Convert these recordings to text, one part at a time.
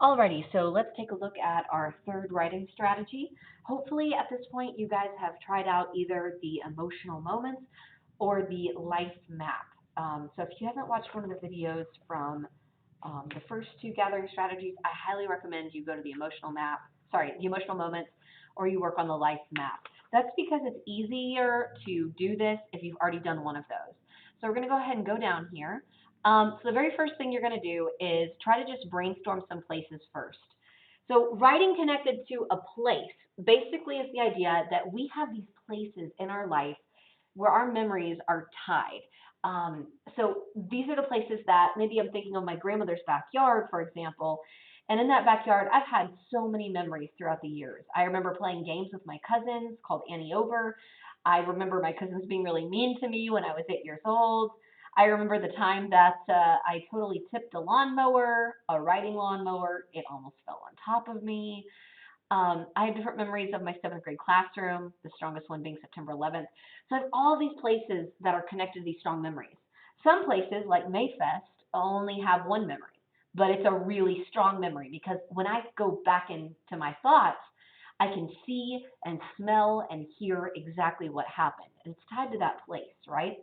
Alrighty, so let's take a look at our third writing strategy. Hopefully, at this point, you guys have tried out either the emotional moments or the life map. So if you haven't watched one of the videos from the first two gathering strategies, I highly recommend you go to the the emotional moments, or you work on the life map. That's because it's easier to do this if you've already done one of those. So we're going to go ahead and go down here. So the very first thing you're going to do is try to just brainstorm some places first. So writing connected to a place basically is the idea that we have these places in our life where our memories are tied. Um, so these are the places that maybe I'm thinking of my grandmother's backyard, for example. And in that backyard, I've had so many memories throughout the years. I remember playing games with my cousins called Annie Over. I remember my cousins being really mean to me when I was 8 years old. I remember the time that I totally tipped a lawnmower, a riding lawnmower. It almost fell on top of me. I have different memories of my seventh grade classroom, the strongest one being September 11th. So I have all these places that are connected to these strong memories. Some places, like Mayfest, only have one memory, but it's a really strong memory because when I go back into my thoughts, I can see and smell and hear exactly what happened. And it's tied to that place, right?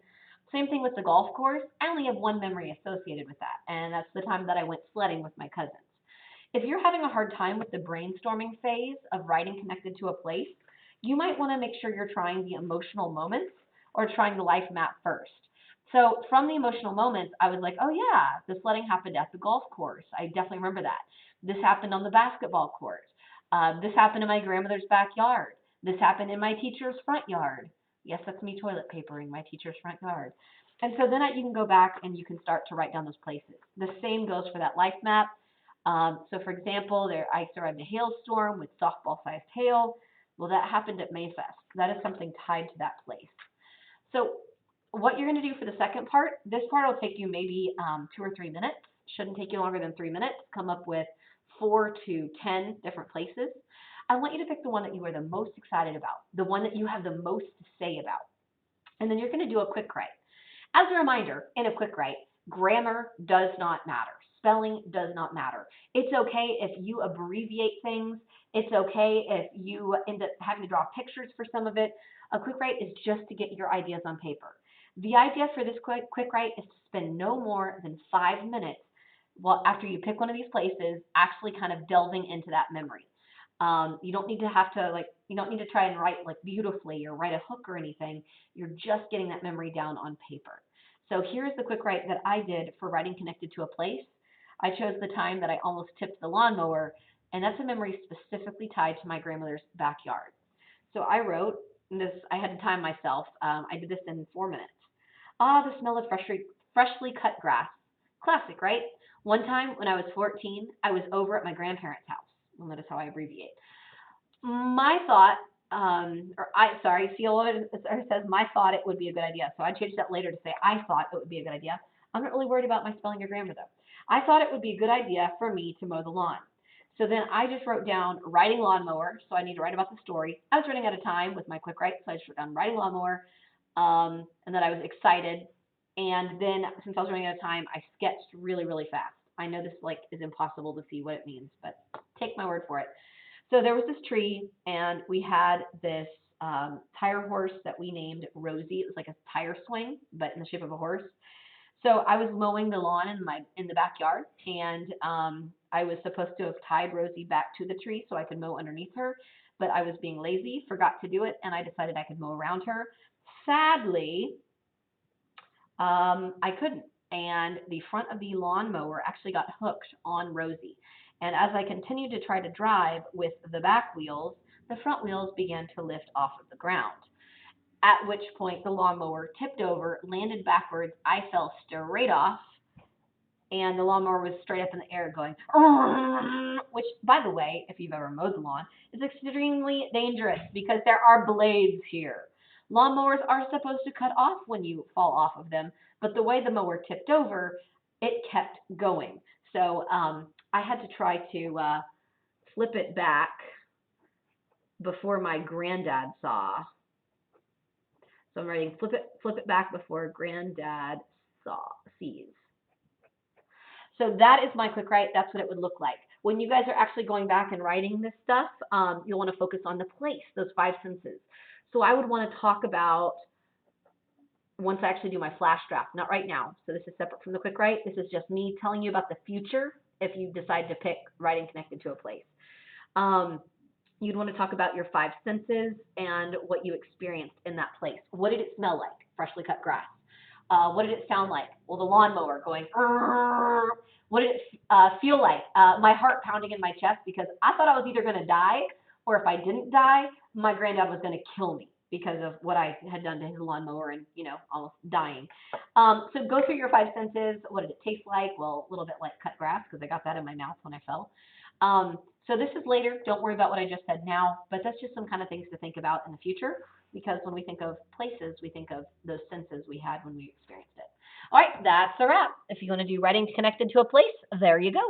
Same thing with the golf course. I only have one memory associated with that, and that's the time that I went sledding with my cousins. If you're having a hard time with the brainstorming phase of writing connected to a place, you might want to make sure you're trying the emotional moments or trying the life map first. So from the emotional moments, I was like, oh yeah, the sledding happened at the golf course. I definitely remember that. This happened on the basketball court. This happened in my grandmother's backyard. This happened in my teacher's front yard. Yes, that's me toilet papering my teacher's front yard. And so then you can go back and you can start to write down those places. The same goes for that life map. So, for example, I survived a hailstorm with softball-sized hail. Well, that happened at Mayfest. That is something tied to that place. So, what you're going to do for the second part, this part will take you maybe 2 or 3 minutes. Shouldn't take you longer than 3 minutes. Come up with 4 to 10 different places. I want you to pick the one that you are the most excited about, the one that you have the most to say about. And then you're going to do a quick write. As a reminder, in a quick write, grammar does not matter. Spelling does not matter. It's okay if you abbreviate things. It's okay if you end up having to draw pictures for some of it. A quick write is just to get your ideas on paper. The idea for this quick write is to spend no more than 5 minutes well after you pick one of these places, actually kind of delving into that memory. You don't need to have to you don't need to try and write like beautifully or write a hook or anything. You're just getting that memory down on paper. So here's the quick write that I did for writing connected to a place. I chose the time that I almost tipped the lawnmower, and that's a memory specifically tied to my grandmother's backyard. So I wrote this. I had to time myself. I did this in 4 minutes. Ah, the smell of freshly cut grass. Classic, right? One time when I was 14, I was over at my grandparents' house. Well, notice how I abbreviate. My thought, sorry, see what it says, my thought it would be a good idea. So I changed that later to say I thought it would be a good idea. I'm not really worried about my spelling your grammar though. I thought it would be a good idea for me to mow the lawn. So then I just wrote down riding lawnmower. So I need to write about the story. I was running out of time with my quick write, so I just wrote down riding lawnmower, and then I was excited. And then since I was running out of time, I sketched really, really fast. I know this is impossible to see what it means, but take my word for it. So there was this tree, and we had this tire horse that we named Rosie. It was like a tire swing, but in the shape of a horse. So I was mowing the lawn in the backyard, and I was supposed to have tied Rosie back to the tree so I could mow underneath her, but I was being lazy, forgot to do it, and I decided I could mow around her. Sadly, I couldn't, and the front of the lawnmower actually got hooked on Rosie. And as I continued to try to drive with the back wheels, the front wheels began to lift off of the ground. At which point the lawnmower tipped over, landed backwards. I fell straight off, and the lawnmower was straight up in the air going, which, by the way, if you've ever mowed the lawn, is extremely dangerous because there are blades here. Lawnmowers are supposed to cut off when you fall off of them, but the way the mower tipped over, it kept going. So I had to try to flip it back before my granddad saw. So I'm writing flip it back before granddad sees. So that is my quick write. That's what it would look like. when you guys are actually going back and writing this stuff, you'll want to focus on the place, those five senses. So I would want to talk about, once I actually do my flash draft, not right now. So this is separate from the quick write. This is just me telling you about the future if you decide to pick writing connected to a place. You'd want to talk about your five senses and what you experienced in that place. What did it smell like? Freshly cut grass. What did it sound like? Well, the lawnmower going. What did it feel like? My heart pounding in my chest because I thought I was either going to die, or if I didn't die, my granddad was going to kill me because of what I had done to his lawnmower and, almost dying. So go through your five senses. What did it taste like? Well, a little bit like cut grass because I got that in my mouth when I fell. So this is later. Don't worry about what I just said now, but that's just some kind of things to think about in the future, because when we think of places, we think of those senses we had when we experienced it. All right, that's a wrap. If you want to do writing connected to a place, there you go.